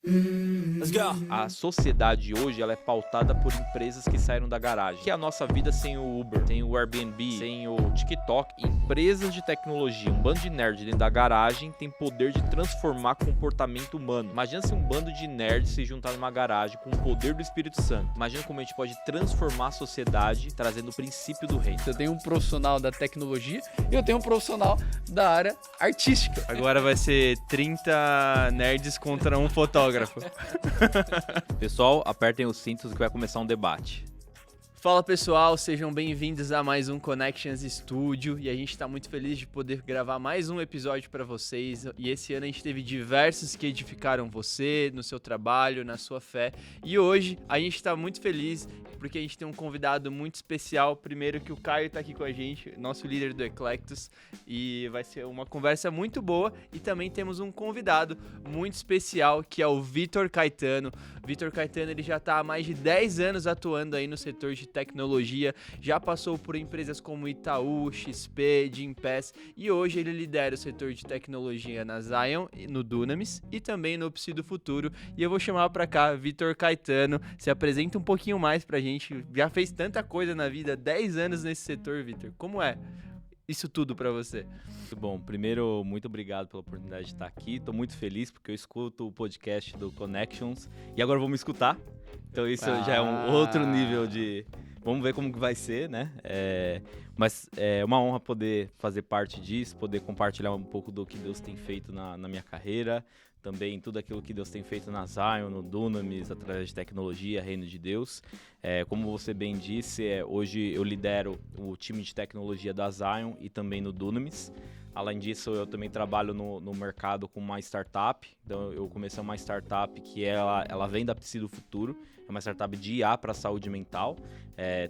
Let's go. A sociedade hoje ela é pautada por empresas que saíram da garagem. Que é a nossa vida sem o Uber, sem o Airbnb, sem o TikTok. Empresas de tecnologia, um bando de nerd dentro da garagem tem poder de transformar comportamento humano. Imagina se um bando de nerds se juntar numa garagem com o poder do Espírito Santo. Imagina como a gente pode transformar a sociedade trazendo o princípio do reino. Eu tenho um profissional da tecnologia e eu tenho um profissional da área artística. Agora vai ser 30 nerds contra um fotógrafo. Pessoal, apertem os cintos que vai começar um debate. Fala pessoal, sejam bem-vindos a mais um Connections Studio e a gente está muito feliz de poder gravar mais um episódio para vocês. E esse ano a gente teve diversos que edificaram você no seu trabalho, na sua fé. E hoje a gente está muito feliz porque a gente tem um convidado muito especial. Primeiro que o Caio está aqui com a gente, nosso líder do Eclectus, e vai ser uma conversa muito boa. E também temos um convidado muito especial que é o Vitor Caetano. Vitor Caetano ele já está há mais de 10 anos atuando aí no setor de tecnologia, já passou por empresas como Itaú, XP, Gympass e hoje ele lidera o setor de tecnologia na Zion, no Dunamis e também no Psi do Futuro. E eu vou chamar pra cá Vitor Caetano, se apresenta um pouquinho mais pra gente, já fez tanta coisa na vida, 10 anos nesse setor, Vitor, como é isso tudo pra você? Muito bom. Primeiro, muito obrigado pela oportunidade de estar aqui. Estou muito feliz porque eu escuto o podcast do Connections e agora vou me escutar. Então isso já é um outro nível de... Vamos ver como que vai ser, né? Mas é uma honra poder fazer parte disso, poder compartilhar um pouco do que Deus tem feito na minha carreira, também tudo aquilo que Deus tem feito na Zion, no Dunamis, através de tecnologia, Reino de Deus. Como você bem disse, hoje eu lidero o time de tecnologia da Zion e também no Dunamis. Além disso, eu também trabalho no mercado com uma startup. Então, eu comecei uma startup que ela vem da Psi do Futuro. É uma startup de IA para saúde mental.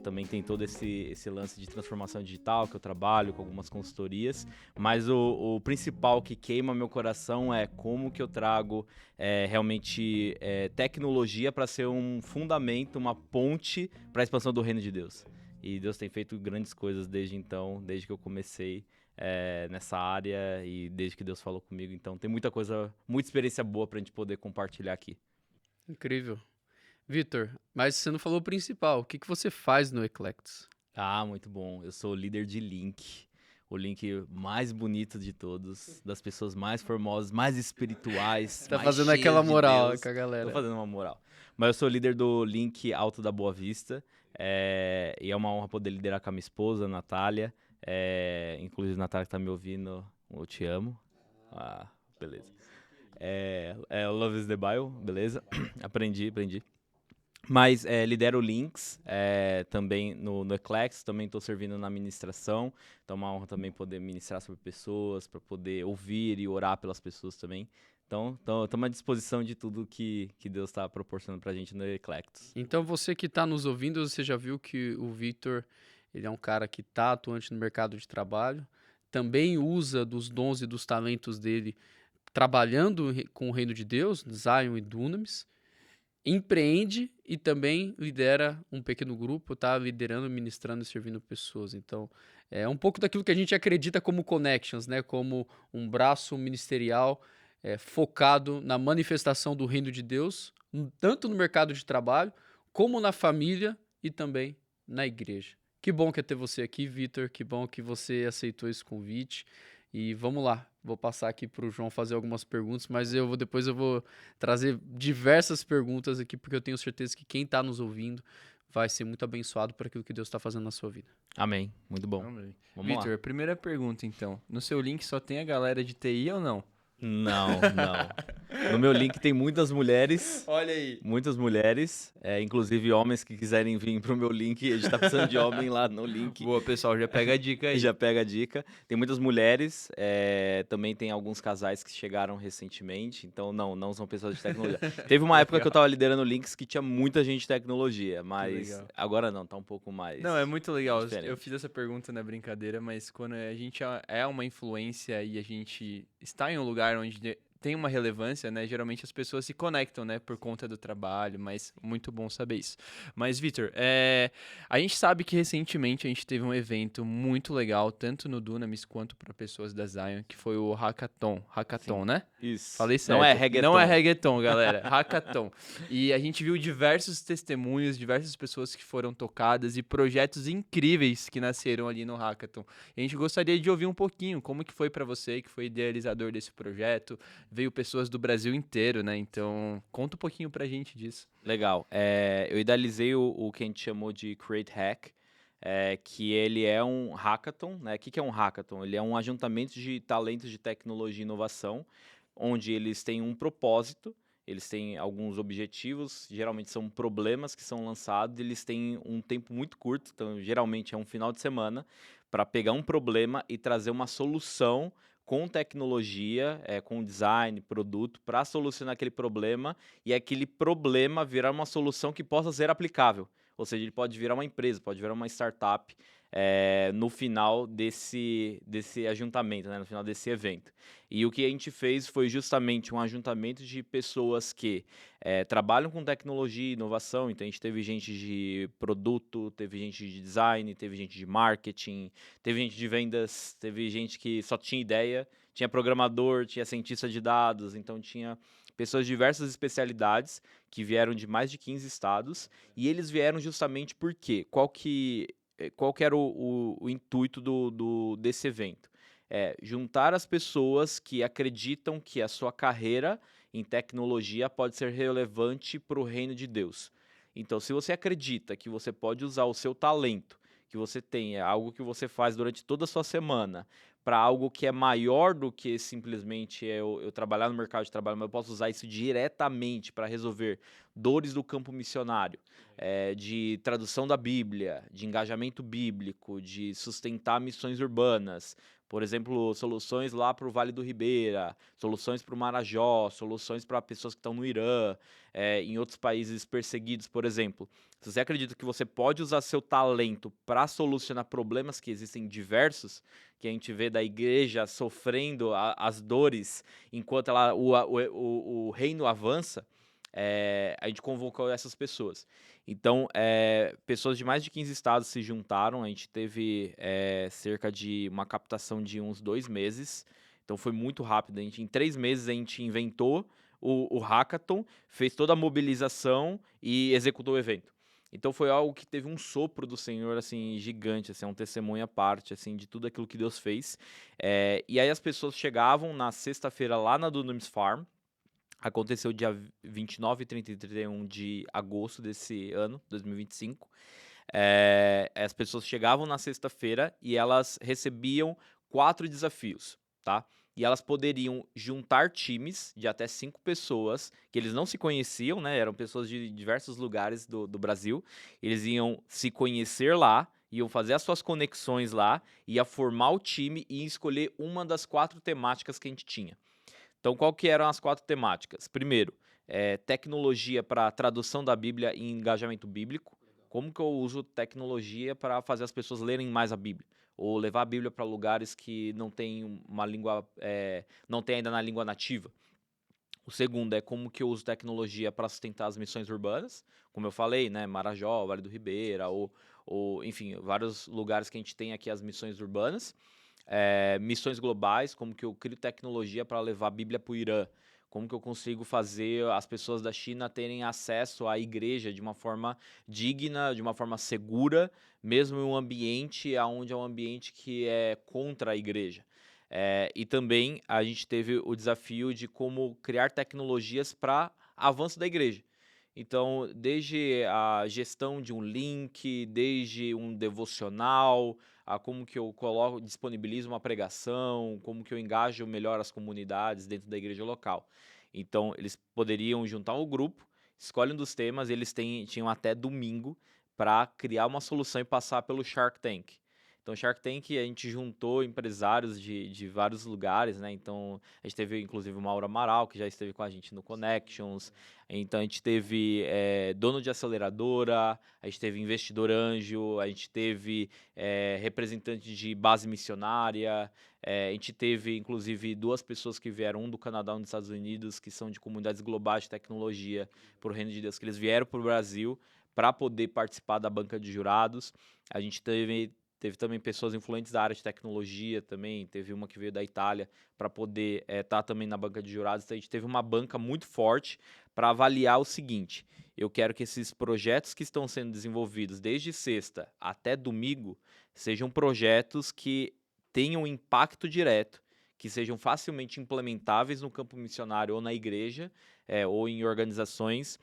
Também tem todo esse lance de transformação digital que eu trabalho com algumas consultorias. Mas o principal que queima meu coração é como que eu trago realmente tecnologia para ser um fundamento, uma ponte para a expansão do reino de Deus. E Deus tem feito grandes coisas desde então, desde que eu comecei nessa área e desde que Deus falou comigo. Então tem muita coisa, muita experiência boa pra gente poder compartilhar aqui. Incrível. Vitor, mas você não falou o principal, o que você faz no Eclectus? Muito bom. Eu sou o líder de Link, o Link mais bonito de todos, das pessoas mais formosas, mais espirituais, Tá mais fazendo cheias aquela de moral Deus. com a galera. Tô fazendo uma moral. Mas eu sou o líder do Link Alto da Boa Vista e é uma honra poder liderar com a minha esposa, Natália. Inclusive, Natália que tá me ouvindo, eu te amo. Beleza. Love is the Bible, beleza. aprendi. Mas lidero links também no Eclectus, também estou servindo na administração. Então é uma honra também poder ministrar sobre pessoas, para poder ouvir e orar pelas pessoas também. Então estamos à disposição de tudo que Deus está proporcionando para a gente no Eclectus. Então você que está nos ouvindo, você já viu que o Vitor, ele é um cara que está atuante no mercado de trabalho, também usa dos dons e dos talentos dele trabalhando com o reino de Deus, Zion e Dunamis, empreende e também lidera um pequeno grupo, tá liderando, ministrando e servindo pessoas. Então, é um pouco daquilo que a gente acredita como Connections, né? Como um braço ministerial focado na manifestação do reino de Deus, tanto no mercado de trabalho, como na família e também na igreja. Que bom que é ter você aqui, Vitor, que bom que você aceitou esse convite. E vamos lá, vou passar aqui para o João fazer algumas perguntas, mas depois eu vou trazer diversas perguntas aqui, porque eu tenho certeza que quem está nos ouvindo vai ser muito abençoado por aquilo que Deus está fazendo na sua vida. Amém, muito bom. Amém. Vamos lá. Vitor, primeira pergunta então. No seu link só tem a galera de TI ou não? Não. No meu link tem muitas mulheres. Olha aí. Muitas mulheres, inclusive homens que quiserem vir pro meu link, a gente tá precisando de homem lá no link. Boa, pessoal, já pega a dica aí. Já pega a dica. Tem muitas mulheres, também tem alguns casais que chegaram recentemente, então não são pessoas de tecnologia. Teve uma época que eu tava liderando links que tinha muita gente de tecnologia, mas agora não, tá um pouco mais... Não, é muito legal. diferente. Eu fiz essa pergunta na brincadeira, mas quando a gente é uma influência e a gente está em um lugar onde tem uma relevância, né? Geralmente as pessoas se conectam, né? Por conta do trabalho, mas muito bom saber isso. Mas, Vitor, a gente sabe que recentemente a gente teve um evento muito legal, tanto no Dunamis quanto para pessoas da Zion, que foi o Hackathon. Hackathon, Sim. né? Isso. Falei certo. Não é reggaeton. Não é reggaeton, galera. Hackathon. E a gente viu diversos testemunhos, diversas pessoas que foram tocadas e projetos incríveis que nasceram ali no Hackathon. E a gente gostaria de ouvir um pouquinho como que foi para você, que foi idealizador desse projeto. Veio pessoas do Brasil inteiro, né? Então, conta um pouquinho pra gente disso. Legal. Eu idealizei o que a gente chamou de Create Hack, que ele é um hackathon, né? O que é um hackathon? Ele é um ajuntamento de talentos de tecnologia e inovação, onde eles têm um propósito, eles têm alguns objetivos, geralmente são problemas que são lançados, eles têm um tempo muito curto, então geralmente é um final de semana, para pegar um problema e trazer uma solução com tecnologia, com design, produto, para solucionar aquele problema e aquele problema virar uma solução que possa ser aplicável. Ou seja, ele pode virar uma empresa, pode virar uma startup no final desse ajuntamento, né, no final desse evento. E o que a gente fez foi justamente um ajuntamento de pessoas que trabalham com tecnologia e inovação. Então, a gente teve gente de produto, teve gente de design, teve gente de marketing, teve gente de vendas, teve gente que só tinha ideia, tinha programador, tinha cientista de dados, então tinha pessoas de diversas especialidades que vieram de mais de 15 estados, e eles vieram justamente porque qual que era o intuito desse evento? Juntar as pessoas que acreditam que a sua carreira em tecnologia pode ser relevante para o reino de Deus. Então, se você acredita que você pode usar o seu talento, que você tem, algo que você faz durante toda a sua semana, para algo que é maior do que simplesmente eu trabalhar no mercado de trabalho, mas eu posso usar isso diretamente para resolver dores do campo missionário, de tradução da Bíblia, de engajamento bíblico, de sustentar missões urbanas. Por exemplo, soluções lá para o Vale do Ribeira, soluções para o Marajó, soluções para pessoas que estão no Irã, em outros países perseguidos, por exemplo. Se você acredita que você pode usar seu talento para solucionar problemas que existem diversos, que a gente vê da igreja sofrendo as dores enquanto o reino avança, a gente convocou essas pessoas. Então, pessoas de mais de 15 estados se juntaram, a gente teve cerca de uma captação de uns 2 meses, então foi muito rápido. Em 3 meses a gente inventou o hackathon, fez toda a mobilização e executou o evento. Então foi algo que teve um sopro do Senhor assim gigante, assim, um testemunho à parte assim de tudo aquilo que Deus fez. E aí as pessoas chegavam na sexta-feira lá na Dunamis Farm. Aconteceu dia 29, 30 e 31 de agosto desse ano, 2025. As pessoas chegavam na sexta-feira e elas recebiam 4 desafios, tá? E elas poderiam juntar times de até 5 pessoas, que eles não se conheciam, né? Eram pessoas de diversos lugares do Brasil. Eles iam se conhecer lá, iam fazer as suas conexões lá, ia formar o time e escolher uma das 4 temáticas que a gente tinha. Então, qual que eram as 4 temáticas? Primeiro, tecnologia para tradução da Bíblia e engajamento bíblico. Como que eu uso tecnologia para fazer as pessoas lerem mais a Bíblia? Ou levar a Bíblia para lugares que não tem uma língua, não tem ainda na língua nativa. O segundo é como que eu uso tecnologia para sustentar as missões urbanas, como eu falei, né, Marajó, Vale do Ribeira, ou enfim, vários lugares que a gente tem aqui as missões urbanas. Missões globais, como que eu crio tecnologia para levar a Bíblia para o Irã, como que eu consigo fazer as pessoas da China terem acesso à igreja de uma forma digna, de uma forma segura, mesmo em um ambiente onde é um ambiente que é contra a igreja. E também a gente teve o desafio de como criar tecnologias para avanço da igreja. Então, desde a gestão de um link, desde um devocional, a como que eu disponibilizo uma pregação, como que eu engajo melhor as comunidades dentro da igreja local. Então, eles poderiam juntar o grupo, escolhem um dos temas, eles tinham até domingo para criar uma solução e passar pelo Shark Tank. Então, Shark Tank, a gente juntou empresários de vários lugares, né? Então, a gente teve, inclusive, o Mauro Amaral, que já esteve com a gente no Connections. Então, a gente teve dono de aceleradora, a gente teve investidor anjo, a gente teve representante de base missionária, a gente teve, inclusive, 2 pessoas que vieram, um do Canadá e um dos Estados Unidos, que são de comunidades globais de tecnologia para o Reino de Deus, que eles vieram para o Brasil para poder participar da banca de jurados. A gente teve também pessoas influentes da área de tecnologia também, teve uma que veio da Itália para poder estar também na banca de jurados. Então a gente teve uma banca muito forte para avaliar o seguinte: eu quero que esses projetos que estão sendo desenvolvidos desde sexta até domingo sejam projetos que tenham impacto direto, que sejam facilmente implementáveis no campo missionário ou na igreja, ou em organizações,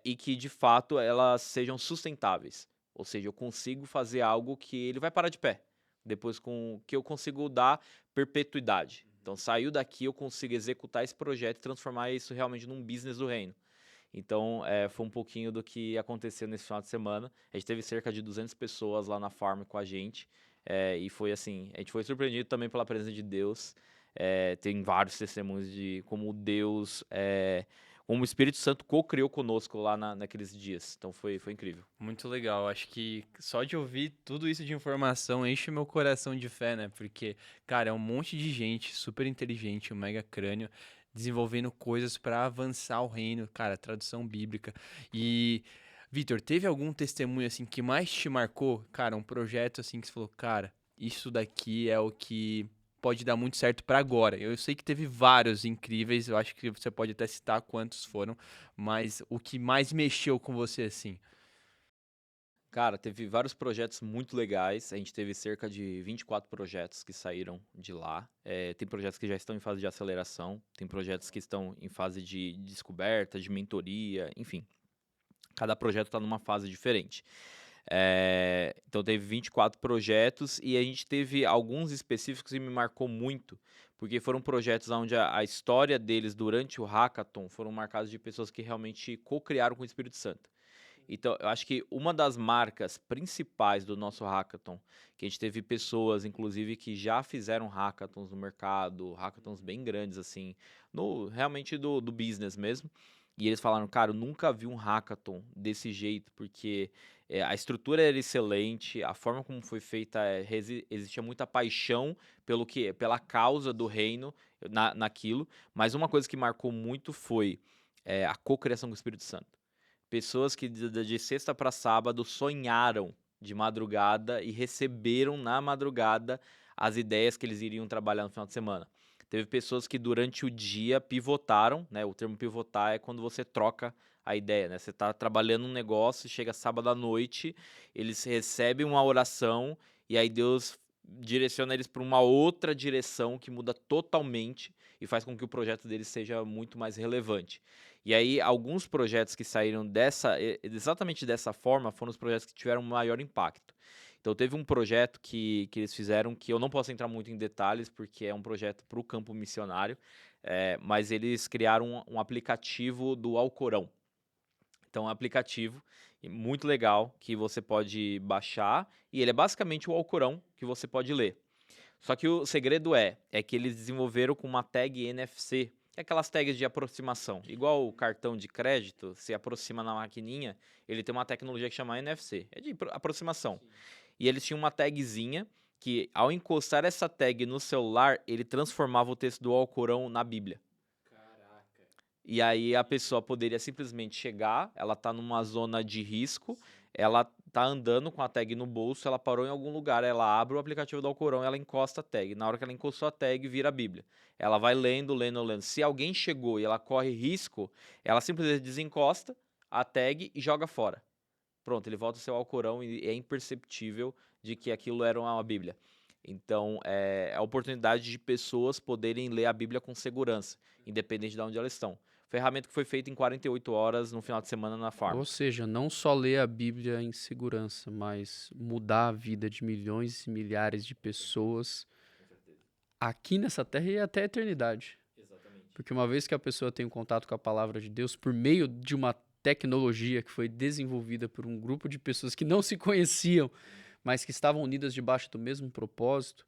e que de fato elas sejam sustentáveis. Ou seja, eu consigo fazer algo que ele vai parar de pé. Depois que eu consigo dar perpetuidade. Então, saiu daqui, eu consigo executar esse projeto e transformar isso realmente num business do reino. Então, foi um pouquinho do que aconteceu nesse final de semana. A gente teve cerca de 200 pessoas lá na farm com a gente. E foi assim, a gente foi surpreendido também pela presença de Deus. Tem vários testemunhos de como Deus... como o Espírito Santo co-criou conosco lá naqueles dias. Então foi incrível. Muito legal. Acho que só de ouvir tudo isso de informação enche meu coração de fé, né? Porque, cara, é um monte de gente super inteligente, um mega crânio, desenvolvendo coisas para avançar o reino, cara, tradução bíblica. E, Vitor, teve algum testemunho assim que mais te marcou? Cara, um projeto assim que você falou, cara, isso daqui é o que pode dar muito certo para agora. Eu sei que teve vários incríveis, eu acho que você pode até citar quantos foram, mas o que mais mexeu com você assim? Cara, teve vários projetos muito legais. A gente teve cerca de 24 projetos que saíram de lá. Tem projetos que já estão em fase de aceleração, tem projetos que estão em fase de descoberta, de mentoria, enfim. Cada projeto está numa fase diferente. Então teve 24 projetos e a gente teve alguns específicos que me marcou muito, porque foram projetos onde a história deles durante o hackathon foram marcados de pessoas que realmente co-criaram com o Espírito Santo. Então, eu acho que uma das marcas principais do nosso hackathon, que a gente teve pessoas, inclusive, que já fizeram hackathons no mercado, hackathons bem grandes, assim, realmente do business mesmo. E eles falaram, cara, eu nunca vi um hackathon desse jeito, porque a estrutura era excelente, a forma como foi feita, existia muita paixão pela causa do reino naquilo. Mas uma coisa que marcou muito foi a cocriação com o Espírito Santo. Pessoas que de sexta para sábado sonharam de madrugada e receberam na madrugada as ideias que eles iriam trabalhar no final de semana. Teve pessoas que durante o dia pivotaram, né? O termo pivotar é quando você troca a ideia, né? Você está trabalhando um negócio, chega sábado à noite, eles recebem uma oração e aí Deus direciona eles para uma outra direção que muda totalmente e faz com que o projeto deles seja muito mais relevante. E aí, alguns projetos que saíram exatamente dessa forma foram os projetos que tiveram maior impacto. Então, teve um projeto que eles fizeram que eu não posso entrar muito em detalhes, porque é um projeto para o campo missionário, mas eles criaram um aplicativo do Alcorão. Então, é um aplicativo muito legal que você pode baixar, e ele é basicamente o Alcorão que você pode ler. Só que o segredo é que eles desenvolveram com uma tag NFC, que é aquelas tags de aproximação. Igual o cartão de crédito, se aproxima na maquininha, ele tem uma tecnologia que chama NFC, é de aproximação. Sim. E eles tinham uma tagzinha que, ao encostar essa tag no celular, ele transformava o texto do Alcorão na Bíblia. Caraca. E aí a pessoa poderia simplesmente chegar, ela tá numa zona de risco, ela tá andando com a tag no bolso, ela parou em algum lugar, ela abre o aplicativo do Alcorão, ela encosta a tag. Na hora que ela encostou a tag, vira a Bíblia. Ela vai lendo. Se alguém chegou e ela corre risco, ela simplesmente desencosta a tag e joga fora. Pronto, ele volta ao seu Alcorão e é imperceptível de que aquilo era uma Bíblia. Então, é a oportunidade de pessoas poderem ler a Bíblia com segurança, independente de onde elas estão. Ferramenta que foi feita em 48 horas no final de semana na farm. Ou seja, não só ler a Bíblia em segurança, mas mudar a vida de milhões e milhares de pessoas aqui nessa terra e até a eternidade. Exatamente. Porque uma vez que a pessoa tem um contato com a palavra de Deus por meio de uma tecnologia que foi desenvolvida por um grupo de pessoas que não se conheciam, mas que estavam unidas debaixo do mesmo propósito,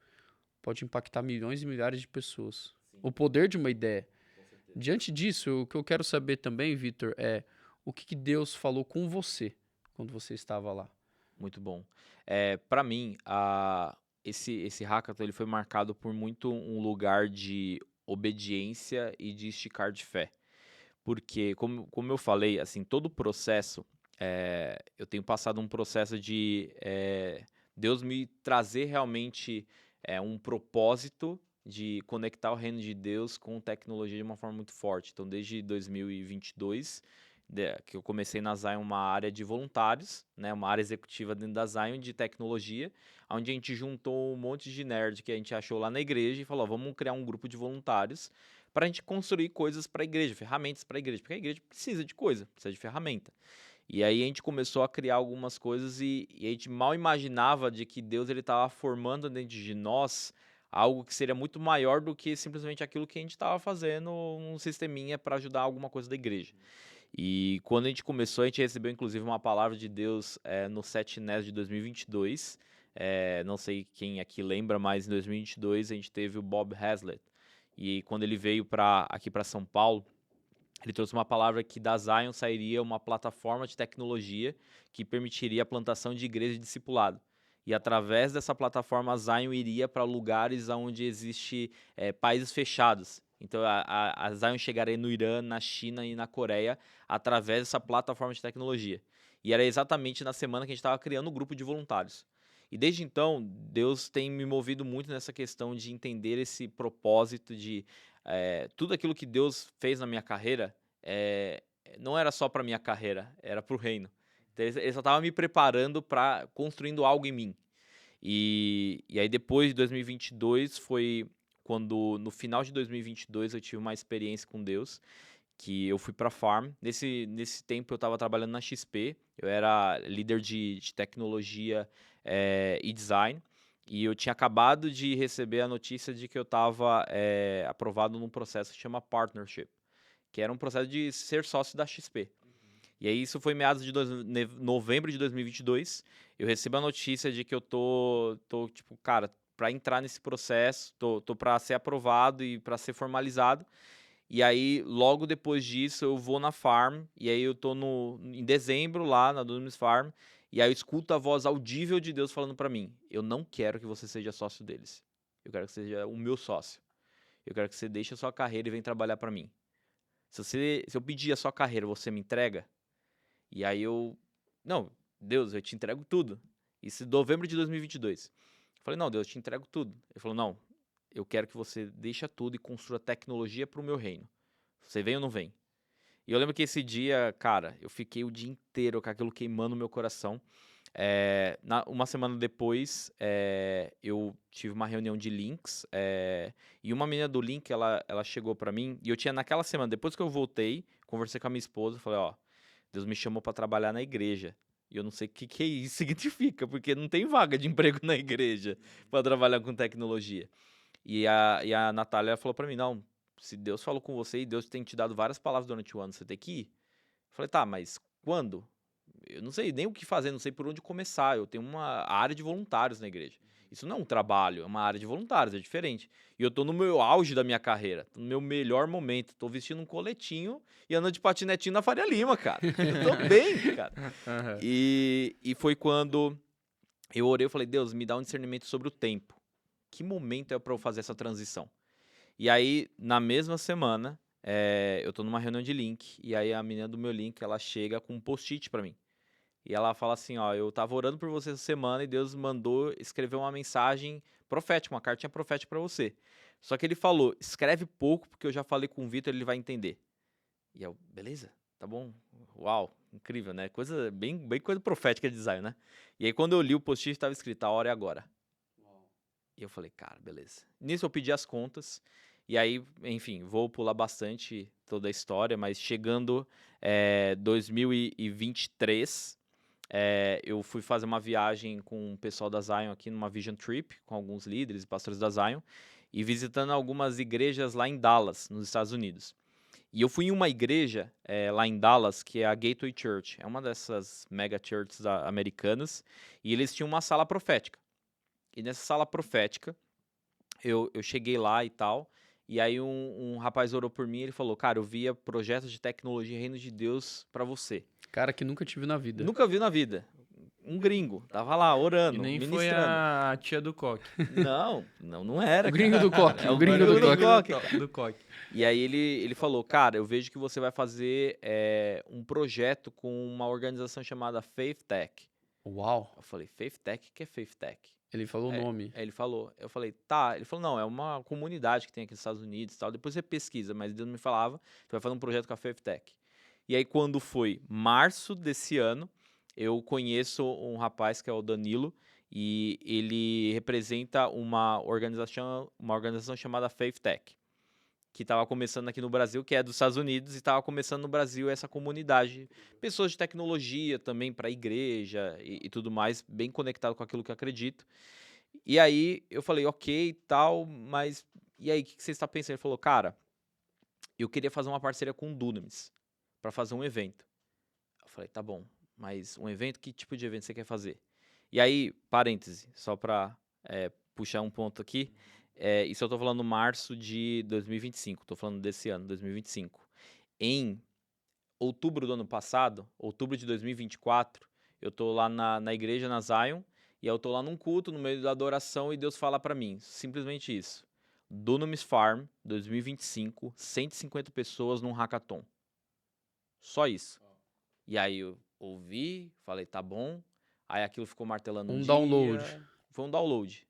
pode impactar milhões e milhares de pessoas. O poder de uma ideia. Diante disso, o que eu quero saber também, Vitor, é o que Deus falou com você quando você estava lá. Muito bom. Para mim, esse hackathon ele foi marcado por muito um lugar de obediência e de esticar de fé. Porque, como eu falei, assim, todo o processo, eu tenho passado um processo de Deus me trazer realmente um propósito de conectar o reino de Deus com tecnologia de uma forma muito forte. Então, desde 2022, que eu comecei na Zion uma área de voluntários, né, uma área executiva dentro da Zion de tecnologia, onde a gente juntou um monte de nerd que a gente achou lá na igreja e falou, vamos criar um grupo de voluntários para a gente construir coisas para a igreja, ferramentas para a igreja, porque a igreja precisa de coisa, precisa de ferramenta. E aí a gente começou a criar algumas coisas e a gente mal imaginava de que Deus ele estava formando dentro de nós algo que seria muito maior do que simplesmente aquilo que a gente estava fazendo, um sisteminha para ajudar alguma coisa da igreja. E quando a gente começou, a gente recebeu inclusive uma palavra de Deus no 7NES de 2022. Não sei quem aqui lembra, mas em 2022 a gente teve o Bob Hazlett. E quando ele veio aqui para São Paulo, ele trouxe uma palavra que da Zion sairia uma plataforma de tecnologia que permitiria a plantação de igreja de discipulado. E através dessa plataforma, a Zion iria para lugares onde existe países fechados. Então, a Zion chegaria no Irã, na China e na Coreia através dessa plataforma de tecnologia. E era exatamente na semana que a gente estava criando um grupo de voluntários. E desde então, Deus tem me movido muito nessa questão de entender esse propósito de tudo aquilo que Deus fez na minha carreira não era só para minha carreira, era para o reino. Então, ele só estava me preparando para construindo algo em mim. E aí depois de 2022 foi quando no final de 2022 eu tive uma experiência com Deus, que eu fui para a Farm. Nesse tempo eu estava trabalhando na XP, eu era líder de tecnologia e design, e eu tinha acabado de receber a notícia de que eu estava aprovado num processo que chama Partnership, que era um processo de ser sócio da XP. E aí isso foi meados de novembro de 2022, eu recebo a notícia de que eu tô tipo, cara, para entrar nesse processo, tô para ser aprovado e para ser formalizado. E aí, logo depois disso, eu vou na Farm, e aí eu tô em dezembro lá na Dunamis Farm, e aí eu escuto a voz audível de Deus falando para mim, eu não quero que você seja sócio deles, eu quero que você seja o meu sócio, eu quero que você deixe a sua carreira e venha trabalhar para mim. Se eu pedir a sua carreira, você me entrega? E aí não, Deus, eu te entrego tudo. Isso em novembro de 2022. Eu falei, não, Deus, eu te entrego tudo. Ele falou, não, eu quero que você deixe tudo e construa tecnologia para o meu reino. Você vem ou não vem? E eu lembro que esse dia, cara, eu fiquei o dia inteiro com aquilo queimando no meu coração. Uma semana depois, eu tive uma reunião de links, e uma menina do link, ela chegou para mim, e eu tinha naquela semana, depois que eu voltei, conversei com a minha esposa, falei, ó, Deus me chamou para trabalhar na igreja. E eu não sei o que isso significa, porque não tem vaga de emprego na igreja para trabalhar com tecnologia. E a Natália falou para mim, não, se Deus falou com você e Deus tem te dado várias palavras durante o ano, você tem que ir? Eu falei, tá, mas quando? Eu não sei nem o que fazer, não sei por onde começar. Eu tenho uma área de voluntários na igreja. Isso não é um trabalho, é uma área de voluntários, é diferente. E eu tô no meu auge da minha carreira, tô no meu melhor momento. Tô vestindo um coletinho e andando de patinetinho na Faria Lima, cara. Eu tô bem, cara. Uhum. E foi quando eu orei, eu falei, Deus, me dá um discernimento sobre o tempo. Que momento é para eu fazer essa transição? E aí, na mesma semana, eu tô numa reunião de link, e aí a menina do meu link, ela chega com um post-it pra mim. E ela fala assim, ó, eu tava orando por você essa semana e Deus mandou escrever uma mensagem profética, uma cartinha profética pra você. Só que ele falou, escreve pouco, porque eu já falei com o Vitor, ele vai entender. E eu, beleza, tá bom, uau, incrível, né? Coisa, bem coisa profética de design, né? E aí quando eu li o post-it, tava escrito, a hora é agora. E eu falei, cara, beleza. Nisso eu pedi as contas, e aí, enfim, vou pular bastante toda a história, mas chegando 2023, eu fui fazer uma viagem com o pessoal da Zion aqui numa Vision Trip, com alguns líderes e pastores da Zion, e visitando algumas igrejas lá em Dallas, nos Estados Unidos. E eu fui em uma igreja lá em Dallas, que é a Gateway Church. É uma dessas mega churches americanas. E eles tinham uma sala profética. E nessa sala profética, eu cheguei lá e tal. E aí um rapaz orou por mim e ele falou, cara, eu via projetos de tecnologia e reino de Deus pra você. Cara que nunca tive na vida. Nunca vi na vida. Um gringo. Tava lá orando, E nem foi ministrando. a tia do coque. Não era, O gringo cara. do coque. É O gringo do coque. Do coque. E aí ele falou, cara, eu vejo que você vai fazer um projeto com uma organização chamada Faith Tech. Uau. Eu falei, Faith Tech? O que é Faith Tech? Ele falou o nome. Aí ele falou, eu falei, tá. Ele falou, não, é uma comunidade que tem aqui nos Estados Unidos e tal. Depois você pesquisa, mas Deus não me falava, você vai fazer um projeto com a Faith Tech. E aí quando foi março desse ano, eu conheço um rapaz que é o Danilo, e ele representa uma organização chamada Faith Tech, que estava começando aqui no Brasil, que é dos Estados Unidos, e estava começando no Brasil essa comunidade. Pessoas de tecnologia também para a igreja e tudo mais, bem conectado com aquilo que eu acredito. E aí eu falei, ok e tal, mas e aí, o que você está pensando? Ele falou, cara, eu queria fazer uma parceria com o Dunamis para fazer um evento. Eu falei, tá bom, mas um evento, que tipo de evento você quer fazer? E aí, parêntese, só para puxar um ponto aqui, isso eu tô falando março de 2025, tô falando desse ano, 2025. Em outubro do ano passado, outubro de 2024, eu tô lá na igreja, na Zion, e eu tô lá num culto, no meio da adoração, e Deus fala pra mim, simplesmente isso. Dunamis Farm, 2025, 150 pessoas num hackathon. Só isso. E aí eu ouvi, falei, tá bom. Aí aquilo ficou martelando Um dia. download. Foi um download.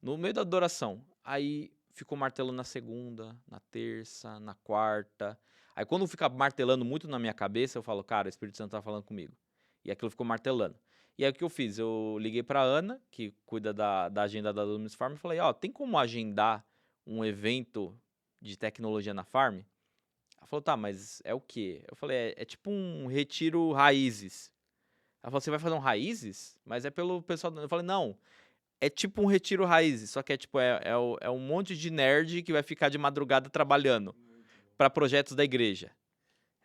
No meio da adoração. Aí ficou martelando na segunda, na terça, na quarta. Aí quando fica martelando muito na minha cabeça, eu falo, cara, o Espírito Santo tá falando comigo. E aquilo ficou martelando. E aí o que eu fiz? Eu liguei pra Ana, que cuida da agenda da Dunamis Farm, e falei, ó, tem como agendar um evento de tecnologia na Farm? Ela falou, tá, mas é o quê? Eu falei, é tipo um retiro raízes. Ela falou, você vai fazer um raízes? Mas é pelo pessoal... Eu falei, não, é tipo um retiro raízes, só que é um monte de nerd que vai ficar de madrugada trabalhando para projetos da igreja.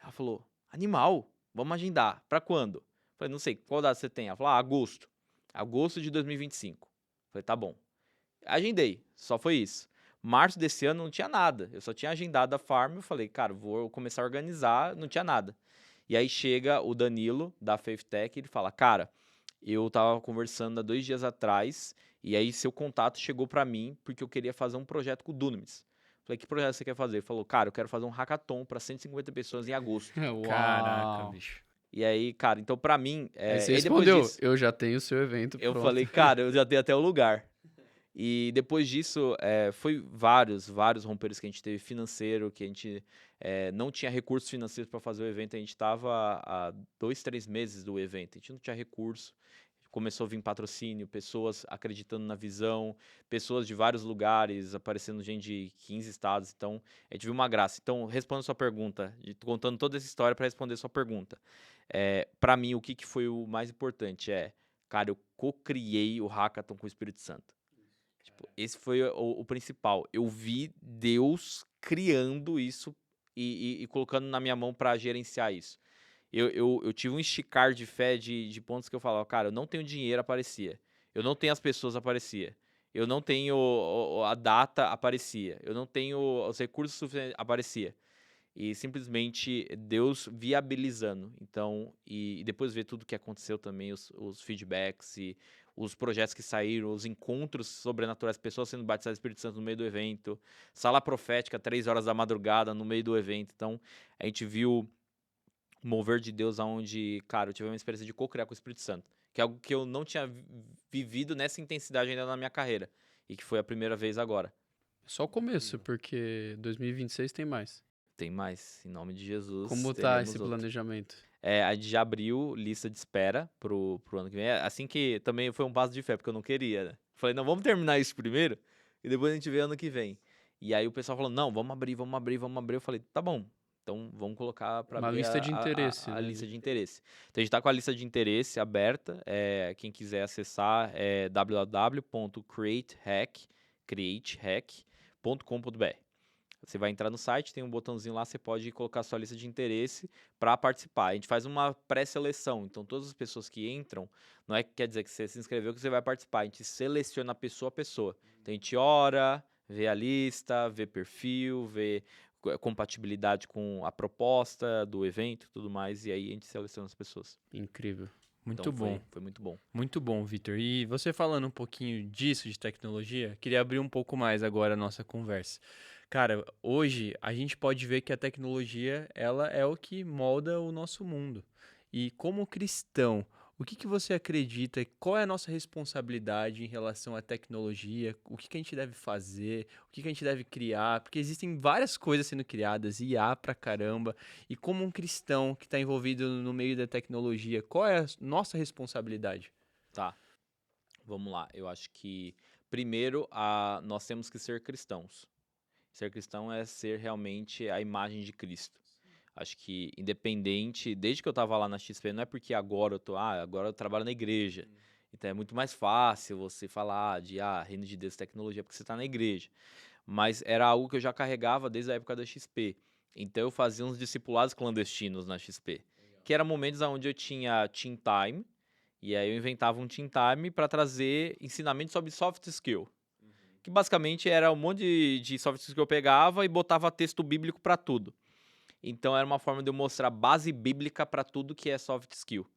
Ela falou, animal, vamos agendar. Para quando? Eu falei, não sei, qual data você tem? Ela falou, agosto. Agosto de 2025. Eu falei, tá bom. Agendei, só foi isso. Março desse ano não tinha nada, eu só tinha agendado a farm, eu falei, cara, vou começar a organizar, não tinha nada. E aí chega o Danilo, da Faith Tech, e ele fala, cara, eu tava conversando há 2 dias atrás, e aí seu contato chegou pra mim, porque eu queria fazer um projeto com o Dunamis. Falei, que projeto você quer fazer? Ele falou, cara, eu quero fazer um hackathon pra 150 pessoas em agosto. Uau. Caraca, bicho. E aí, cara, então pra mim... Aí você e depois respondeu, disso, eu já tenho o seu evento eu pronto. falei, cara, eu já tenho até o lugar. E depois disso, foi vários romperes que a gente teve financeiro, que a gente não tinha recursos financeiros para fazer o evento. A gente estava há 2, 3 meses do evento, a gente não tinha recurso. Começou a vir patrocínio, pessoas acreditando na visão, pessoas de vários lugares, aparecendo gente de 15 estados. Então, a gente viu uma graça. Então, respondendo a sua pergunta, contando toda essa história para responder a sua pergunta. Para mim, o que foi o mais importante cara, eu co-criei o Hackathon com o Espírito Santo. Esse foi o principal. Eu vi Deus criando isso e colocando na minha mão para gerenciar isso. Eu tive um esticar de fé de pontos que eu falava, cara, eu não tenho dinheiro, aparecia. Eu não tenho as pessoas, aparecia. Eu não tenho a data, aparecia. Eu não tenho os recursos suficientes, aparecia. E simplesmente Deus viabilizando. Então, e depois ver tudo que aconteceu também, os feedbacks e os projetos que saíram, os encontros sobrenaturais, pessoas sendo batizadas do Espírito Santo no meio do evento, sala profética, 3 horas da madrugada no meio do evento. Então, a gente viu o mover de Deus onde, cara, eu tive uma experiência de co-criar com o Espírito Santo, que é algo que eu não tinha vivido nessa intensidade ainda na minha carreira, e que foi a primeira vez agora. Só o começo, porque 2026 tem mais. Tem mais, em nome de Jesus. Como tá teremos esse outro. planejamento? A gente já abriu lista de espera pro ano que vem. Assim que também foi um passo de fé, porque eu não queria, né? Falei, não, vamos terminar isso primeiro e depois a gente vê ano que vem. E aí o pessoal falou, não, vamos abrir. Eu falei, tá bom, então vamos colocar para abrir lista de interesse, a né? lista de interesse. Então a gente tá com a lista de interesse aberta. Quem quiser acessar é www.createhack.com.br. Você vai entrar no site, tem um botãozinho lá, você pode colocar sua lista de interesse para participar. A gente faz uma pré-seleção, então todas as pessoas que entram, não é que quer dizer que você se inscreveu que você vai participar, a gente seleciona pessoa a pessoa. Então a gente ora, vê a lista, vê perfil, vê compatibilidade com a proposta do evento e tudo mais, e aí a gente seleciona as pessoas. Incrível. Muito Então, bom. Foi muito bom. Muito bom, Vitor. E você falando um pouquinho disso, de tecnologia, queria abrir um pouco mais agora a nossa conversa. Cara, hoje a gente pode ver que a tecnologia, ela é o que molda o nosso mundo. E como cristão, o que você acredita? Qual é a nossa responsabilidade em relação à tecnologia? O que a gente deve fazer? O que a gente deve criar? Porque existem várias coisas sendo criadas, IA pra caramba. E como um cristão que está envolvido no meio da tecnologia, qual é a nossa responsabilidade? Tá, vamos lá. Eu acho que, primeiro, nós temos que ser cristãos. Ser cristão é ser realmente a imagem de Cristo. Acho que independente, desde que eu estava lá na XP, não é porque agora eu trabalho na igreja. Então é muito mais fácil você falar de reino de Deus, tecnologia, porque você está na igreja. Mas era algo que eu já carregava desde a época da XP. Então eu fazia uns discipulados clandestinos na XP, que eram momentos onde eu tinha Teen Time, e aí eu inventava um Teen Time para trazer ensinamentos sobre soft skill. Que basicamente era um monte de soft skills que eu pegava e botava texto bíblico para tudo. Então era uma forma de eu mostrar base bíblica para tudo que é soft skill.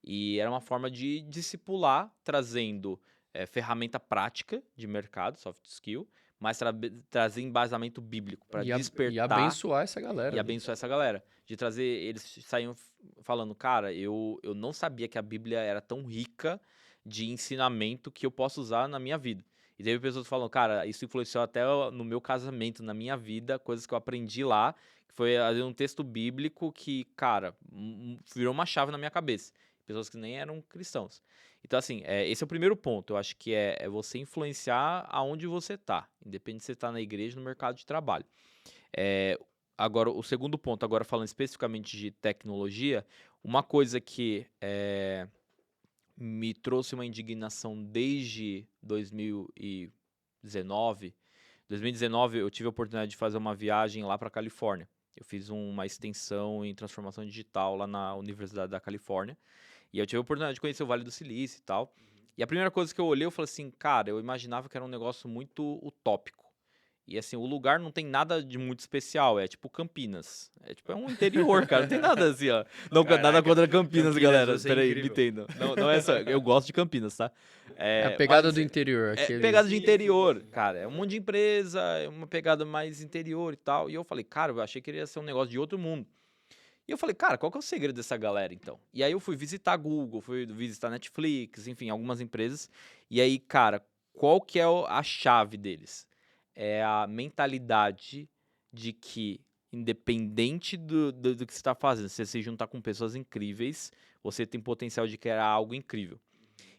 E era uma forma de discipular, trazendo ferramenta prática de mercado, soft skill, mas trazer embasamento bíblico para despertar. E abençoar essa galera. E abençoar essa galera. De trazer, eles saíam falando, cara, eu não sabia que a Bíblia era tão rica de ensinamento que eu posso usar na minha vida. E teve pessoas falando, cara, isso influenciou até no meu casamento, na minha vida, coisas que eu aprendi lá, que foi um texto bíblico que, cara, virou uma chave na minha cabeça. Pessoas que nem eram cristãos. Então, assim, esse é o primeiro ponto. Eu acho que é você influenciar aonde você tá, independente se você tá na igreja ou no mercado de trabalho. Agora, o segundo ponto, agora falando especificamente de tecnologia, uma coisa que me trouxe uma indignação desde 2019. 2019 eu tive a oportunidade de fazer uma viagem lá para a Califórnia. Eu fiz uma extensão em transformação digital lá na Universidade da Califórnia. E eu tive a oportunidade de conhecer o Vale do Silício e tal. E a primeira coisa que eu olhei, eu falei assim, cara, eu imaginava que era um negócio muito utópico. E assim, o lugar não tem nada de muito especial, é tipo Campinas. É um interior, cara, não tem nada assim, ó. Não, nada contra Campinas, galera. Peraí, me entendam. Não é só, eu gosto de Campinas, tá? É a pegada do interior. Pegada de interior, cara. É um monte de empresa, é uma pegada mais interior e tal. E eu falei, cara, eu achei que ia ser um negócio de outro mundo. E eu falei, cara, qual que é o segredo dessa galera, então? E aí eu fui visitar a Google, fui visitar a Netflix, enfim, algumas empresas. E aí, cara, qual que é a chave deles? É a mentalidade de que, independente do que você está fazendo, se você se juntar com pessoas incríveis, você tem potencial de criar algo incrível.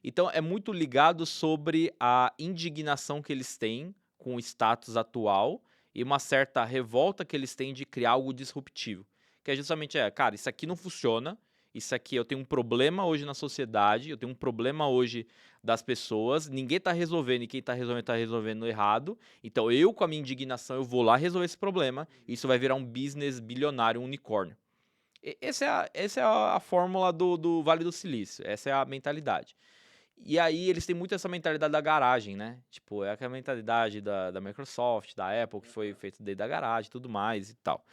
Então, é muito ligado sobre a indignação que eles têm com o status atual e uma certa revolta que eles têm de criar algo disruptivo. Que é justamente, cara, isso aqui não funciona, isso aqui eu tenho um problema hoje na sociedade, eu tenho um problema hoje das pessoas, ninguém tá resolvendo e quem tá resolvendo errado, então eu com a minha indignação eu vou lá resolver esse problema, e isso vai virar um business bilionário, um unicórnio. Essa é a fórmula do Vale do Silício, essa é a mentalidade. E aí eles têm muito essa mentalidade da garagem, né? Tipo, é aquela mentalidade da Microsoft, da Apple, que foi feito desde a garagem e tudo mais e tal.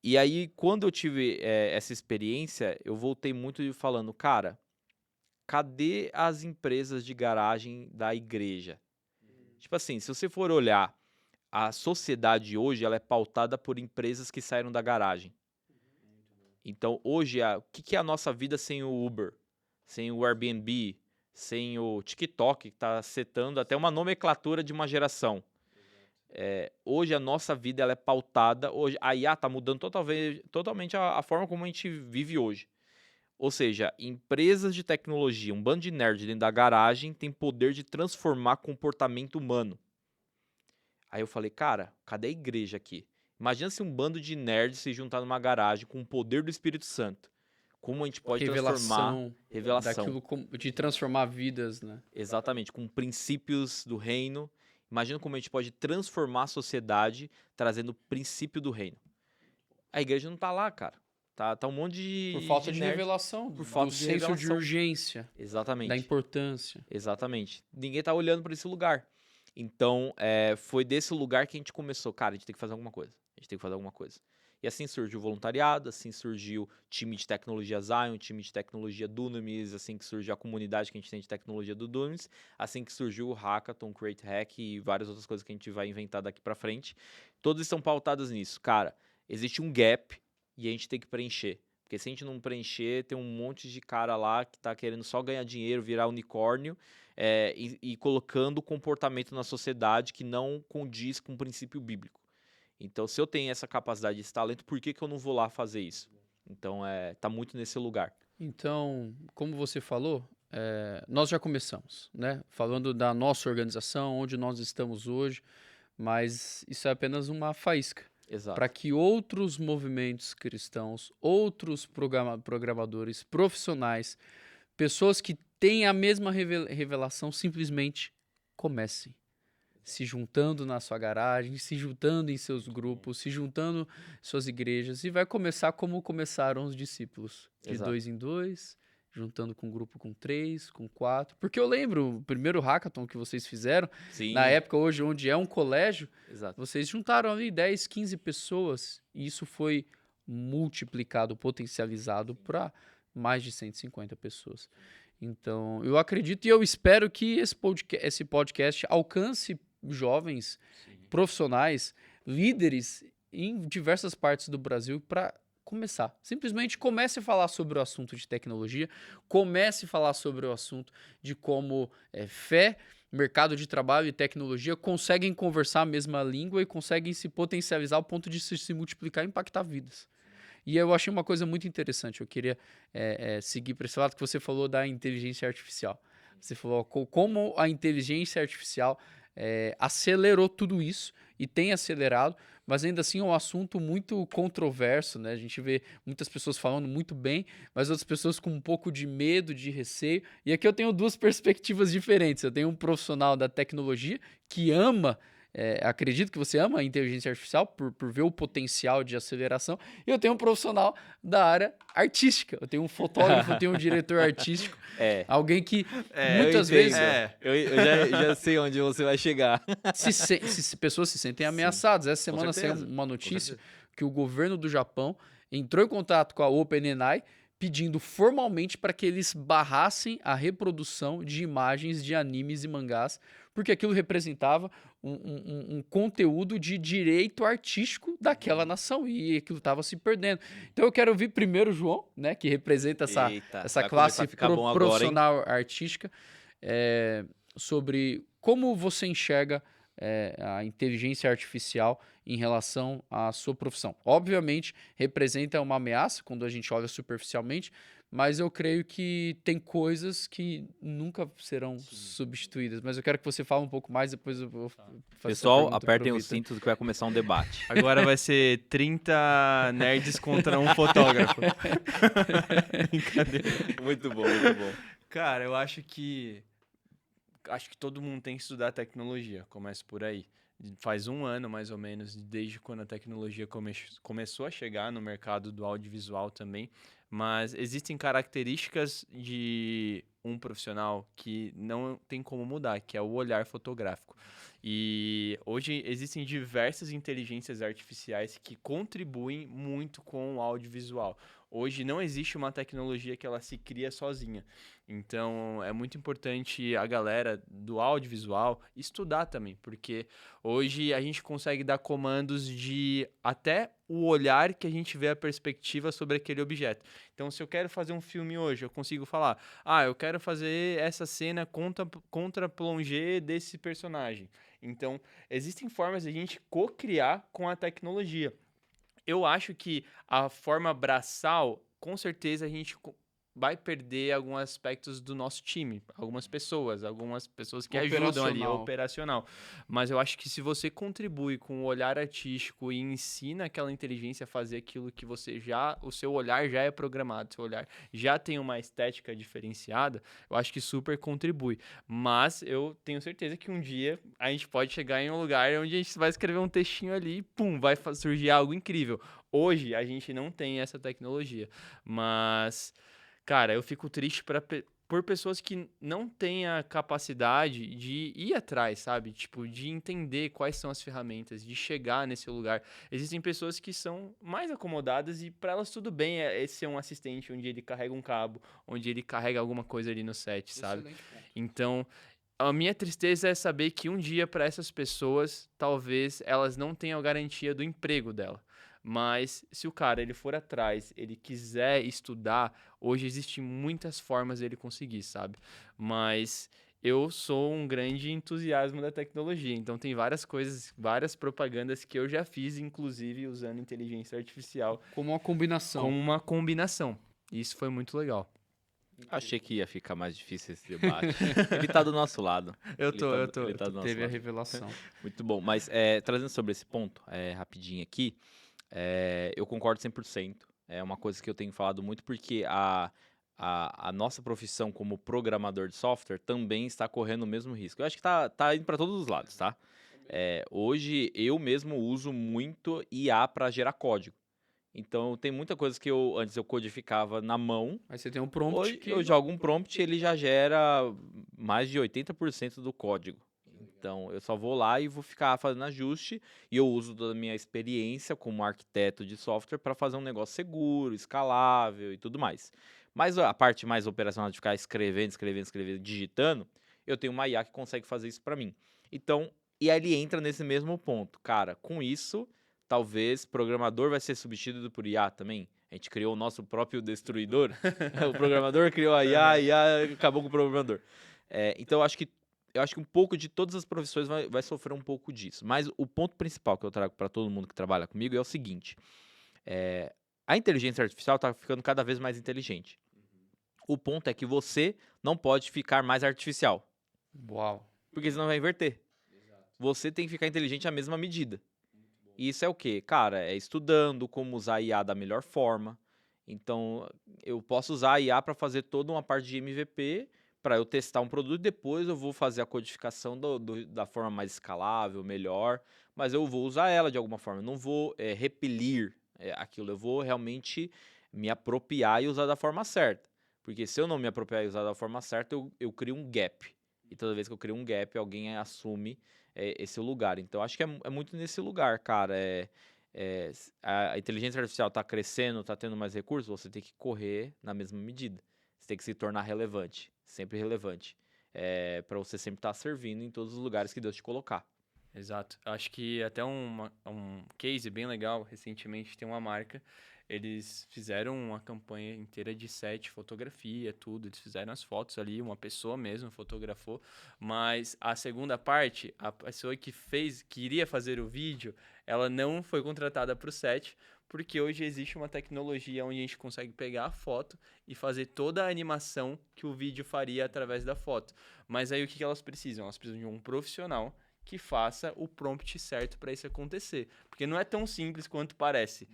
E aí, quando eu tive essa experiência, eu voltei muito falando, cara, cadê as empresas de garagem da igreja? Tipo assim, se você for olhar, a sociedade hoje ela é pautada por empresas que saíram da garagem. Então, hoje, o que é a nossa vida sem o Uber, sem o Airbnb, sem o TikTok, que está setando até uma nomenclatura de uma geração? Hoje a nossa vida ela é pautada, hoje a IA está mudando totalmente a forma como a gente vive hoje. Ou seja, empresas de tecnologia, um bando de nerd dentro da garagem tem poder de transformar comportamento humano. Aí eu falei, cara, cadê a igreja aqui? Imagina se um bando de nerds se juntar numa garagem com o poder do Espírito Santo. Como a gente pode transformar... Revelação. De transformar vidas, né? Exatamente, com princípios do reino. Imagina como a gente pode transformar a sociedade trazendo o princípio do reino. A igreja não tá lá, cara. Tá um monte de Por falta de nerd. revelação, Por falta do de senso de revelação. urgência, Exatamente. da importância. Exatamente. Ninguém tá olhando para esse lugar. Então, foi desse lugar que a gente começou. Cara, a gente tem que fazer alguma coisa. A gente tem que fazer alguma coisa. E assim surgiu o voluntariado, assim surgiu o time de tecnologia Zion, time de tecnologia Dunamis, assim que surgiu a comunidade que a gente tem de tecnologia do Dunamis, assim que surgiu o Hackathon, Create Hack e várias outras coisas que a gente vai inventar daqui para frente. Todas estão pautadas nisso. Cara, existe um gap e a gente tem que preencher. Porque se a gente não preencher, tem um monte de cara lá que tá querendo só ganhar dinheiro, virar unicórnio, e colocando comportamento na sociedade que não condiz com o princípio bíblico. Então, se eu tenho essa capacidade, esse talento, por que eu não vou lá fazer isso? Então, tá muito nesse lugar. Então, como você falou, nós já começamos, né? Falando da nossa organização, onde nós estamos hoje, mas isso é apenas uma faísca. Exato. Para que outros movimentos cristãos, outros programadores, profissionais, pessoas que têm a mesma revelação, simplesmente comecem. Se juntando na sua garagem, se juntando em seus grupos, se juntando em suas igrejas, e vai começar como começaram os discípulos, de Exato. 2 em 2, juntando com um grupo com 3, com 4. Porque eu lembro, o primeiro hackathon que vocês fizeram, Sim. na época hoje, onde é um colégio, Exato. vocês juntaram ali 10, 15 pessoas, e isso foi multiplicado, potencializado para mais de 150 pessoas. Então, eu acredito e eu espero que esse podcast alcance jovens, profissionais, líderes em diversas partes do Brasil para começar. Simplesmente comece a falar sobre o assunto de tecnologia, comece a falar sobre o assunto de como fé, mercado de trabalho e tecnologia conseguem conversar a mesma língua e conseguem se potencializar ao ponto de se multiplicar e impactar vidas. E eu achei uma coisa muito interessante, eu queria seguir para esse lado que você falou da inteligência artificial. Você falou como a inteligência artificial acelerou tudo isso e tem acelerado, mas ainda assim é um assunto muito controverso, né? A gente vê muitas pessoas falando muito bem, mas outras pessoas com um pouco de medo, de receio. E aqui eu tenho duas perspectivas diferentes. Eu tenho um profissional da tecnologia que ama, acredito que você ama a inteligência artificial por ver o potencial de aceleração. E eu tenho um profissional da área artística. Eu tenho um fotógrafo, eu tenho um diretor artístico. Alguém que muitas vezes... Eu já sei onde você vai chegar. Se pessoas se sentem ameaçadas. Essa semana saiu uma notícia que o governo do Japão entrou em contato com a OpenAI pedindo formalmente para que eles barrassem a reprodução de imagens de animes e mangás, porque aquilo representava um conteúdo de direito artístico daquela nação e aquilo estava se perdendo. Então eu quero ouvir primeiro o João, né, que representa essa classe profissional artística, sobre como você enxerga a inteligência artificial em relação à sua profissão. Obviamente, representa uma ameaça quando a gente olha superficialmente, mas eu creio que tem coisas que nunca serão substituídas. Mas eu quero que você fale um pouco mais, depois eu vou fazer Pessoal, apertem os cintos que vai começar um debate. Agora vai ser 30 nerds contra um fotógrafo. Brincadeira. Muito bom, muito bom. Cara, eu acho que todo mundo tem que estudar tecnologia, começa por aí. Faz um ano, mais ou menos, desde quando a tecnologia começou a chegar no mercado do audiovisual também, mas existem características de um profissional que não tem como mudar, que é o olhar fotográfico. E hoje existem diversas inteligências artificiais que contribuem muito com o audiovisual. Hoje não existe uma tecnologia que ela se cria sozinha. Então, é muito importante a galera do audiovisual estudar também, porque hoje a gente consegue dar comandos de até o olhar que a gente vê a perspectiva sobre aquele objeto. Então, se eu quero fazer um filme hoje, eu consigo falar, eu quero fazer essa cena contra plongé desse personagem. Então, existem formas de a gente co-criar com a tecnologia. Eu acho que a forma braçal, com certeza a gente vai perder alguns aspectos do nosso time, algumas pessoas que ajudam ali, operacional. Mas eu acho que se você contribui com o olhar artístico e ensina aquela inteligência a fazer aquilo que o seu olhar já é programado, seu olhar já tem uma estética diferenciada, eu acho que super contribui. Mas eu tenho certeza que um dia a gente pode chegar em um lugar onde a gente vai escrever um textinho ali e pum, vai surgir algo incrível. Hoje a gente não tem essa tecnologia, mas cara, eu fico triste por pessoas que não têm a capacidade de ir atrás, sabe? Tipo, de entender quais são as ferramentas, de chegar nesse lugar. Existem pessoas que são mais acomodadas e para elas tudo bem ser um assistente onde ele carrega um cabo, onde ele carrega alguma coisa ali no set, sabe? Então, a minha tristeza é saber que um dia para essas pessoas, talvez elas não tenham a garantia do emprego dela. Mas se o cara ele for atrás, ele quiser estudar, hoje existem muitas formas dele conseguir, sabe? Mas eu sou um grande entusiasmo da tecnologia, então tem várias coisas, várias propagandas que eu já fiz, inclusive usando inteligência artificial. Como uma combinação. Como uma combinação. Isso foi muito legal. Achei que ia ficar mais difícil esse debate. Ele tá do nosso lado. Eu tô. Ele tá do nosso Teve a lado. revelação. Muito bom. Mas trazendo sobre esse ponto, rapidinho aqui, eu concordo 100%. É uma coisa que eu tenho falado muito porque a nossa profissão como programador de software também está correndo o mesmo risco. Eu acho que tá indo para todos os lados, tá? Hoje eu mesmo uso muito IA para gerar código. Então tem muita coisa que antes eu codificava na mão. Aí você tem um prompt Hoje que... eu jogo um prompt e ele já gera mais de 80% do código. Então, eu só vou lá e vou ficar fazendo ajuste e eu uso da minha experiência como arquiteto de software para fazer um negócio seguro, escalável e tudo mais. Mas a parte mais operacional de ficar escrevendo, digitando, eu tenho uma IA que consegue fazer isso para mim. Então, e aí ele entra nesse mesmo ponto. Cara, com isso, talvez programador vai ser substituído por IA também. A gente criou o nosso próprio destruidor. O programador criou a IA acabou com o programador. Então, eu acho que um pouco de todas as profissões vai sofrer um pouco disso. Mas o ponto principal que eu trago para todo mundo que trabalha comigo é o seguinte. A inteligência artificial está ficando cada vez mais inteligente. O ponto é que você não pode ficar mais artificial. Uau. Porque senão vai inverter. Você tem que ficar inteligente à mesma medida. E isso é o quê? Cara, é estudando como usar a IA da melhor forma. Então, eu posso usar a IA para fazer toda uma parte de MVP para eu testar um produto, depois eu vou fazer a codificação da forma mais escalável, melhor, mas eu vou usar ela de alguma forma, eu não vou repelir aquilo, eu vou realmente me apropriar e usar da forma certa, porque se eu não me apropriar e usar da forma certa, eu crio um gap, e toda vez que eu crio um gap, alguém assume esse lugar, então acho que é muito nesse lugar, cara, a inteligência artificial está crescendo, está tendo mais recursos, você tem que correr na mesma medida, você tem que se tornar relevante. Sempre relevante, para você sempre estar servindo em todos os lugares que Deus te colocar. Exato. Acho que até um case bem legal, recentemente tem uma marca, eles fizeram uma campanha inteira de set, fotografia, tudo, eles fizeram as fotos ali, uma pessoa mesmo fotografou, mas a segunda parte, a pessoa que iria fazer o vídeo, ela não foi contratada para o set, porque hoje existe uma tecnologia onde a gente consegue pegar a foto e fazer toda a animação que o vídeo faria através da foto. Mas aí o que elas precisam? Elas precisam de um profissional que faça o prompt certo para isso acontecer. Porque não é tão simples quanto parece.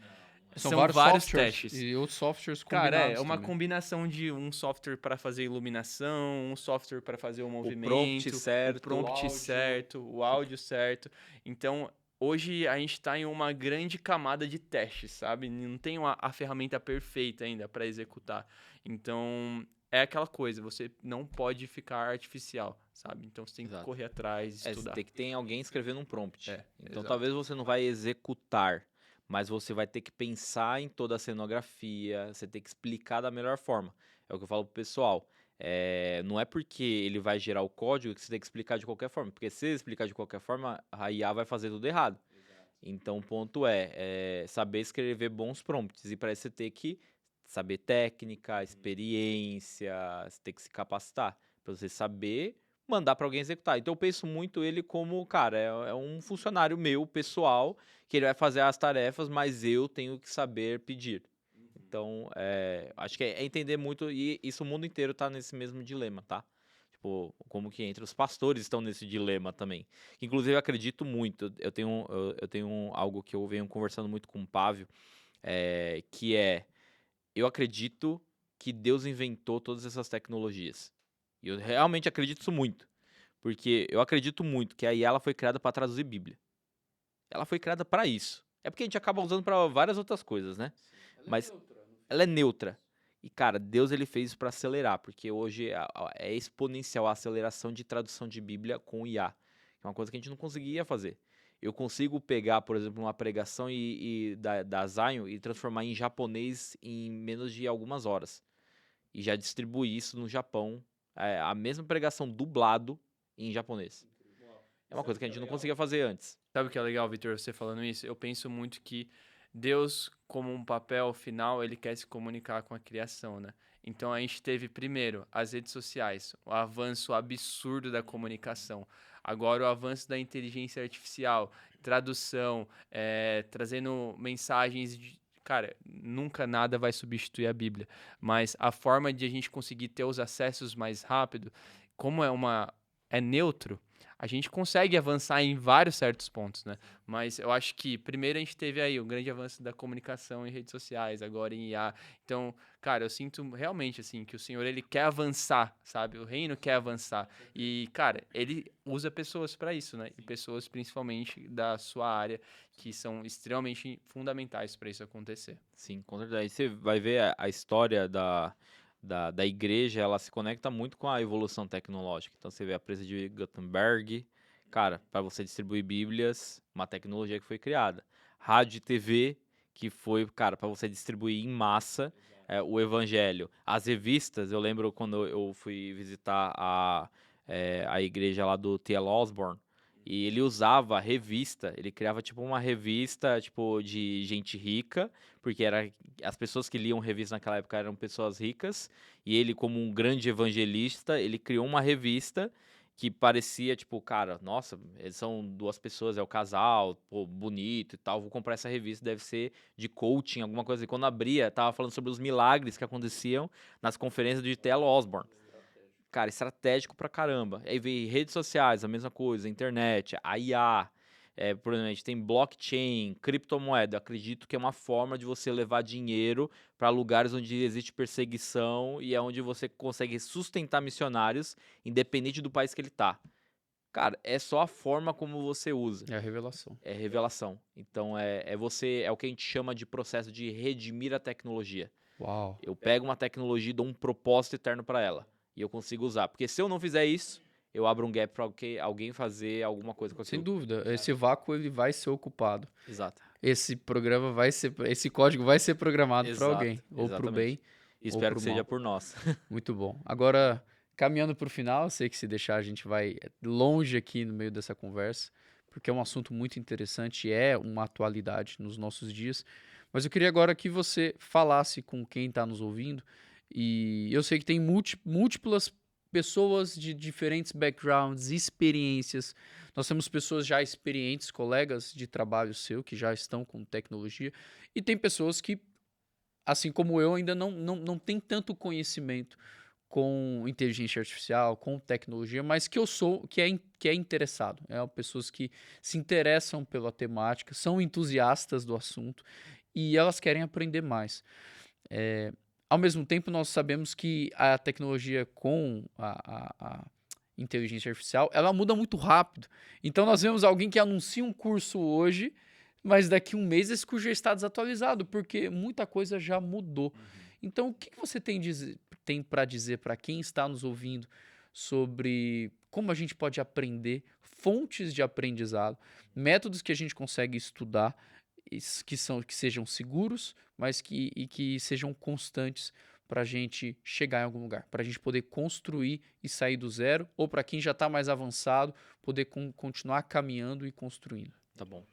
São vários testes. E outros softwares combinados. Cara, é uma também. combinação de um software para fazer iluminação, um software para fazer o movimento, o prompt certo, o áudio certo. Então, hoje a gente está em uma grande camada de testes, sabe? Não tem a ferramenta perfeita ainda para executar. Então, é aquela coisa, você não pode ficar artificial, sabe? Então, você tem que correr atrás, estudar. Você tem que ter alguém escrevendo um prompt. Então, exato. talvez você não vai executar, mas você vai ter que pensar em toda a cenografia, você tem que explicar da melhor forma. É o que eu falo pro pessoal. Não é porque ele vai gerar o código que você tem que explicar de qualquer forma, porque se você explicar de qualquer forma, a IA vai fazer tudo errado. Então, o ponto é saber escrever bons prompts, e para isso você tem que saber técnica, experiência, você tem que se capacitar, para você saber mandar para alguém executar. Então, eu penso muito ele como, cara, é um funcionário meu, pessoal, que ele vai fazer as tarefas, mas eu tenho que saber pedir. Então, acho que é entender muito, e isso o mundo inteiro tá nesse mesmo dilema, tá? Tipo, como que entre os pastores estão nesse dilema também. Inclusive, eu acredito muito, eu tenho algo que eu venho conversando muito com o Pávio, que eu acredito que Deus inventou todas essas tecnologias. E eu realmente acredito isso muito. Porque eu acredito muito que a IA ela foi criada para traduzir Bíblia. Ela foi criada para isso. É porque a gente acaba usando para várias outras coisas, né? Mas ela é neutra. E, cara, Deus ele fez isso para acelerar, porque hoje é exponencial a aceleração de tradução de Bíblia com IA. É uma coisa que a gente não conseguia fazer. Eu consigo pegar, por exemplo, uma pregação da Zion e transformar em japonês em menos de algumas horas. E já distribuir isso no Japão, a mesma pregação dublado em japonês. É uma coisa que a gente não conseguia fazer antes. Sabe o que é legal, Vitor, você falando isso? Eu penso muito que Deus, como um papel final, ele quer se comunicar com a criação, né? Então a gente teve primeiro as redes sociais, o avanço absurdo da comunicação. Agora o avanço da inteligência artificial, tradução, trazendo mensagens de. Cara, nunca nada vai substituir a Bíblia. Mas a forma de a gente conseguir ter os acessos mais rápido, como é neutro, a gente consegue avançar em vários certos pontos, né? Mas eu acho que primeiro a gente teve aí o grande avanço da comunicação em redes sociais, agora em IA. Então, cara, eu sinto realmente assim que o Senhor ele quer avançar, sabe? O reino quer avançar. E, cara, ele usa pessoas para isso, né? E pessoas principalmente da sua área que são extremamente fundamentais para isso acontecer. Sim, com certeza. Aí você vai ver a história da igreja, ela se conecta muito com a evolução tecnológica. Então você vê a presa de Gutenberg, cara, para você distribuir Bíblias, uma tecnologia que foi criada. Rádio e TV, que foi, cara, para você distribuir em massa o evangelho. As revistas, eu lembro quando eu fui visitar a igreja lá do T.L. Osborne, e ele usava revista, ele criava tipo uma revista tipo de gente rica, porque as pessoas que liam revista naquela época eram pessoas ricas, e ele como um grande evangelista, ele criou uma revista que parecia tipo, cara, nossa, eles são duas pessoas, é o casal, pô, bonito e tal, vou comprar essa revista, deve ser de coaching, alguma coisa. E quando abria, tava falando sobre os milagres que aconteciam nas conferências de T.L. Osborne. Cara, estratégico pra caramba. Aí veio redes sociais, a mesma coisa, internet, a IA, por exemplo, a gente tem blockchain, criptomoeda. Eu acredito que é uma forma de você levar dinheiro para lugares onde existe perseguição e é onde você consegue sustentar missionários, independente do país que ele tá. Cara, é só a forma como você usa. É a revelação. É revelação. Então é o que a gente chama de processo de redimir a tecnologia. Uau. Eu pego uma tecnologia e dou um propósito eterno para ela. E eu consigo usar. Porque se eu não fizer isso, eu abro um gap para alguém fazer alguma coisa com aquilo. Sem dúvida. Esse vácuo ele vai ser ocupado. Exato. Esse código vai ser programado para Exato, alguém, ou para o bem. E espero pro que seja mal. por nós. Muito bom. Agora, caminhando para o final, sei que se deixar a gente vai longe aqui no meio dessa conversa, porque é um assunto muito interessante e é uma atualidade nos nossos dias. Mas eu queria agora que você falasse com quem está nos ouvindo, e eu sei que tem múltiplas pessoas de diferentes backgrounds, experiências. Nós temos pessoas já experientes, colegas de trabalho seu, que já estão com tecnologia, e tem pessoas que, assim como eu, ainda não tem tanto conhecimento com inteligência artificial, com tecnologia, mas que é interessado. Pessoas que se interessam pela temática, são entusiastas do assunto e elas querem aprender mais. Ao mesmo tempo, nós sabemos que a tecnologia com a inteligência artificial, ela muda muito rápido. Então, nós vemos alguém que anuncia um curso hoje, mas daqui a um mês esse curso já está desatualizado, porque muita coisa já mudou. Então, o que você tem para dizer para quem está nos ouvindo sobre como a gente pode aprender, fontes de aprendizado, métodos que a gente consegue estudar, que sejam seguros, mas que sejam constantes para a gente chegar em algum lugar, para a gente poder construir e sair do zero, ou para quem já está mais avançado, poder continuar caminhando e construindo. Tá bom.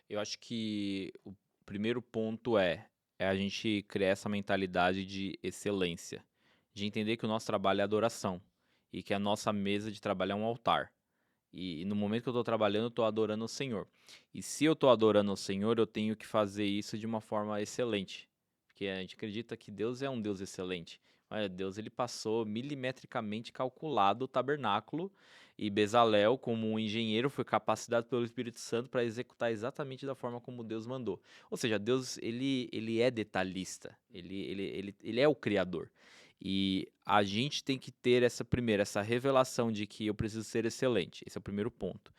Eu acho que o primeiro ponto é a gente criar essa mentalidade de excelência, de entender que o nosso trabalho é adoração e que a nossa mesa de trabalho é um altar. E no momento que eu estou trabalhando, eu estou adorando o Senhor. E se eu estou adorando o Senhor, eu tenho que fazer isso de uma forma excelente. Porque porque a gente acredita que Deus é um Deus excelente. Olha, Deus ele passou milimetricamente calculado o tabernáculo e Bezalel, como um engenheiro, foi capacitado pelo Espírito Santo para executar exatamente da forma como Deus mandou. Ou seja, Deus ele é detalhista, ele é o Criador. E a gente tem que ter essa revelação de que eu preciso ser excelente. Esse é o primeiro ponto.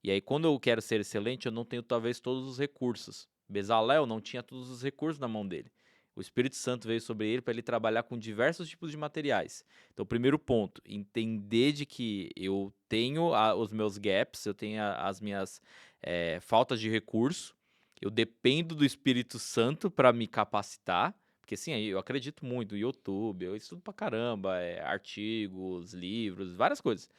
E aí, quando eu quero ser excelente, eu não tenho talvez todos os recursos. Bezalel não tinha todos os recursos na mão dele. O Espírito Santo veio sobre ele para ele trabalhar com diversos tipos de materiais. Então, o primeiro ponto, entender de que eu tenho os meus gaps, eu tenho as minhas faltas de recurso, eu dependo do Espírito Santo para me capacitar, porque sim, eu acredito muito no YouTube, eu estudo pra caramba, artigos, livros, várias coisas.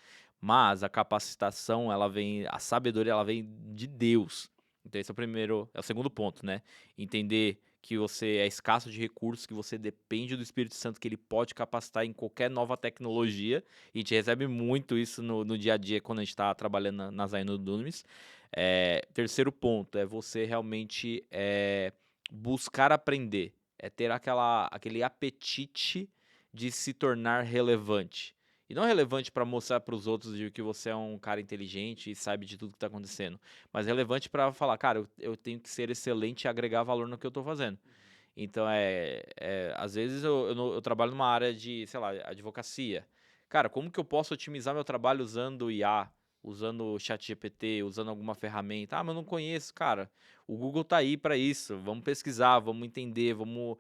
Mas a capacitação, a sabedoria, ela vem de Deus. Então esse é o segundo ponto, né? Entender que você é escasso de recursos, que você depende do Espírito Santo, que ele pode capacitar em qualquer nova tecnologia. E a gente recebe muito isso no dia a dia quando a gente está trabalhando na Zaino Dunamis. Terceiro ponto é você realmente buscar aprender, ter aquele apetite de se tornar relevante. E não relevante para mostrar para os outros de que você é um cara inteligente e sabe de tudo que está acontecendo, mas relevante para falar, cara, eu tenho que ser excelente e agregar valor no que eu estou fazendo. Então, às vezes eu trabalho numa área de, sei lá, advocacia. Cara, como que eu posso otimizar meu trabalho usando IA, usando o ChatGPT, usando alguma ferramenta? Ah, mas eu não conheço. Cara, o Google tá aí para isso. Vamos pesquisar, vamos entender, vamos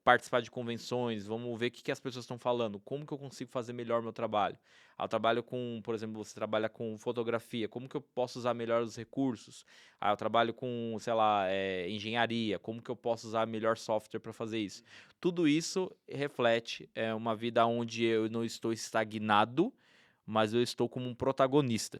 participar de convenções, vamos ver o que as pessoas estão falando, como que eu consigo fazer melhor meu trabalho. Eu trabalho com, por exemplo, você trabalha com fotografia, como que eu posso usar melhor os recursos? Eu trabalho com, sei lá, engenharia, como que eu posso usar melhor software para fazer isso? Tudo isso reflete uma vida onde eu não estou estagnado, mas eu estou como um protagonista.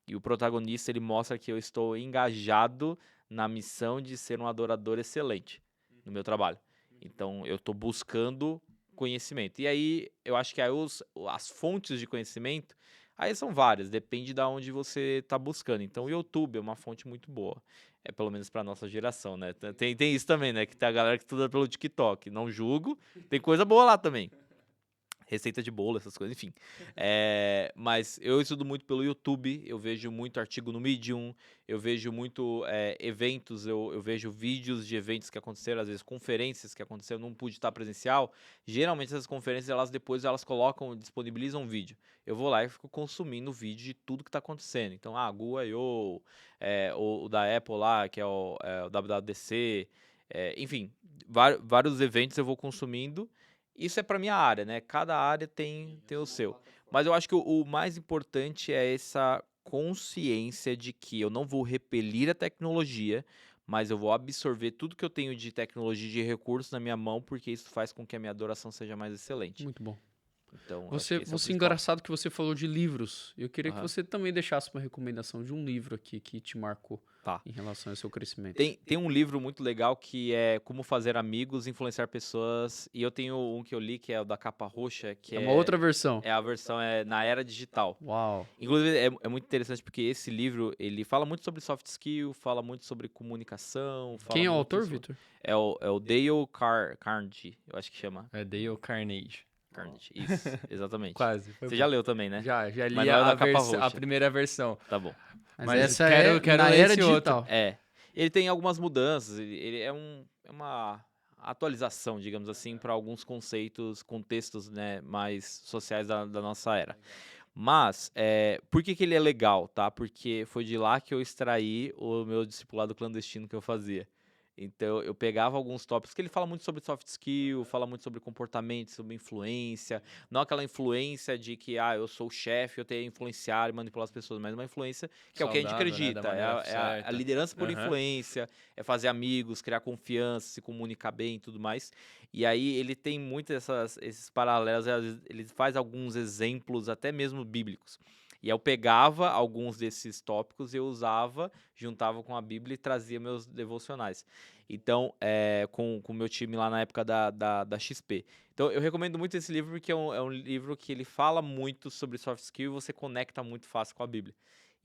E o protagonista, ele mostra que eu estou engajado na missão de ser um adorador excelente no meu trabalho. Então, eu estou buscando conhecimento. E aí, eu acho que aí as fontes de conhecimento, aí são várias, depende de onde você está buscando. Então, o YouTube é uma fonte muito boa. Pelo menos para nossa geração, né? Tem isso também, né? Que tem a galera que estuda pelo TikTok. Não julgo, tem coisa boa lá também. Receita de bolo, essas coisas, enfim. Mas eu estudo muito pelo YouTube, eu vejo muito artigo no Medium, eu vejo muito eventos, eu vejo vídeos de eventos que aconteceram, às vezes conferências que aconteceram, não pude estar presencial. Geralmente essas conferências, elas colocam, disponibilizam um vídeo. Eu vou lá e fico consumindo vídeo de tudo que está acontecendo. Então, Google I.O., o da Apple lá, que é o WWDC, enfim, vários eventos eu vou consumindo. Isso é para minha área, né? Cada área tem o seu. Mas eu acho que o mais importante é essa consciência de que eu não vou repelir a tecnologia, mas eu vou absorver tudo que eu tenho de tecnologia e de recursos na minha mão, porque isso faz com que a minha adoração seja mais excelente. Muito bom. Então, Você engraçado que você falou de livros. Eu queria que você também deixasse uma recomendação de um livro aqui que te marcou em relação ao seu crescimento. Tem um livro muito legal que é Como Fazer Amigos, Influenciar Pessoas. E eu tenho um que eu li que é o da capa roxa, que é uma outra versão. A versão na era digital. Uau! Inclusive, é muito interessante porque esse livro, ele fala muito sobre soft skill, fala muito sobre comunicação. Quem é o autor, Vitor? É o Dale Carnegie, eu acho que chama. É Dale Carnegie. Isso, exatamente. Quase. Você já leu também, né? Já li Mas não é da capa roxa. A primeira versão. Tá bom. Mas essa quero na era digital. Ele tem algumas mudanças, ele é uma atualização, digamos assim, para alguns contextos, né, mais sociais da nossa era. Mas, por que ele é legal, tá? Porque foi de lá que eu extraí o meu discipulado clandestino que eu fazia. Então, eu pegava alguns tópicos, que ele fala muito sobre soft skill, fala muito sobre comportamento, sobre influência. Não aquela influência de que, eu sou o chefe, eu tenho que influenciar e manipular as pessoas, mas uma influência que é o que a gente acredita. Né? A liderança por influência, é fazer amigos, criar confiança, se comunicar bem e tudo mais. E aí, ele tem muito esses paralelos, ele faz alguns exemplos, até mesmo bíblicos. E eu pegava alguns desses tópicos e eu usava, juntava com a Bíblia e trazia meus devocionais. Então, com o meu time lá na época da XP. Então, eu recomendo muito esse livro porque é um livro que ele fala muito sobre soft skill e você conecta muito fácil com a Bíblia.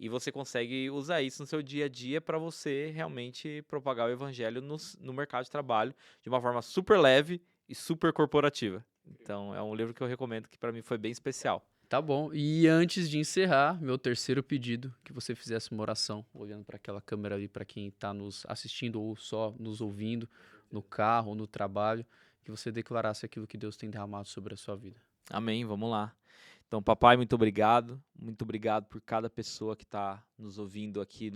e você consegue usar isso no seu dia a dia para você realmente propagar o evangelho no mercado de trabalho de uma forma super leve e super corporativa. Então, é um livro que eu recomendo, que para mim foi bem especial. Tá bom. E antes de encerrar, meu terceiro pedido, que você fizesse uma oração, olhando para aquela câmera ali, para quem está nos assistindo ou só nos ouvindo, no carro ou no trabalho, que você declarasse aquilo que Deus tem derramado sobre a sua vida. Amém, vamos lá. Então, papai, muito obrigado por cada pessoa que está nos ouvindo aqui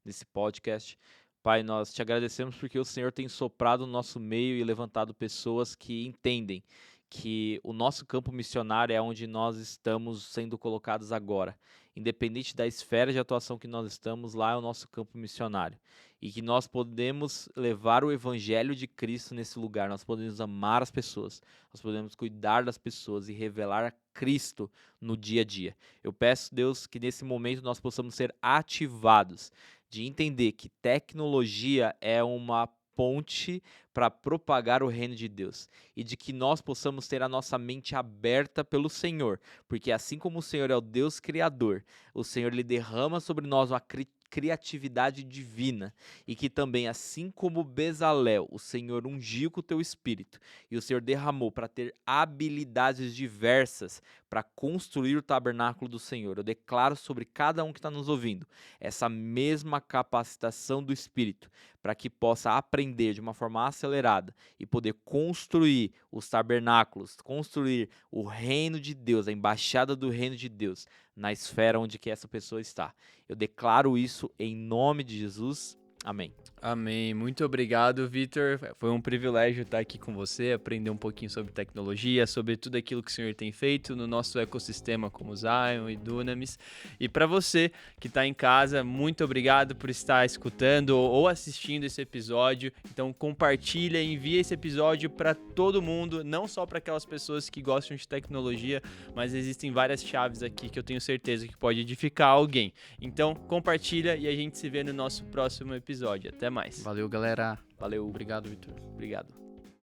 nesse podcast. Pai, nós te agradecemos porque o Senhor tem soprado no nosso meio e levantado pessoas que entendem que o nosso campo missionário é onde nós estamos sendo colocados agora. Independente da esfera de atuação que nós estamos, lá é o nosso campo missionário. E que nós podemos levar o evangelho de Cristo nesse lugar. Nós podemos amar as pessoas, nós podemos cuidar das pessoas e revelar a Cristo no dia a dia. Eu peço, Deus, que nesse momento nós possamos ser ativados de entender que tecnologia é uma ponte para propagar o reino de Deus e de que nós possamos ter a nossa mente aberta pelo Senhor, porque assim como o Senhor é o Deus criador, o Senhor lhe derrama sobre nós uma criatividade divina e que também, assim como Bezalel, o Senhor ungiu com o teu espírito e o Senhor derramou para ter habilidades diversas para construir o tabernáculo do Senhor. Eu declaro sobre cada um que está nos ouvindo essa mesma capacitação do espírito para que possa aprender de uma forma acelerada e poder construir os tabernáculos, construir o reino de Deus, a embaixada do reino de Deus na esfera onde que essa pessoa está. Eu declaro isso em nome de Jesus. Amém. Amém. Muito obrigado, Vitor. Foi um privilégio estar aqui com você, aprender um pouquinho sobre tecnologia, sobre tudo aquilo que o Senhor tem feito no nosso ecossistema como Zion e Dunamis. E para você que está em casa, muito obrigado por estar escutando ou assistindo esse episódio. Então compartilha, envia esse episódio para todo mundo, não só para aquelas pessoas que gostam de tecnologia, mas existem várias chaves aqui que eu tenho certeza que pode edificar alguém. Então compartilha e a gente se vê no nosso próximo episódio. Até mais. Valeu, galera. Valeu. Obrigado, Vitor. Obrigado.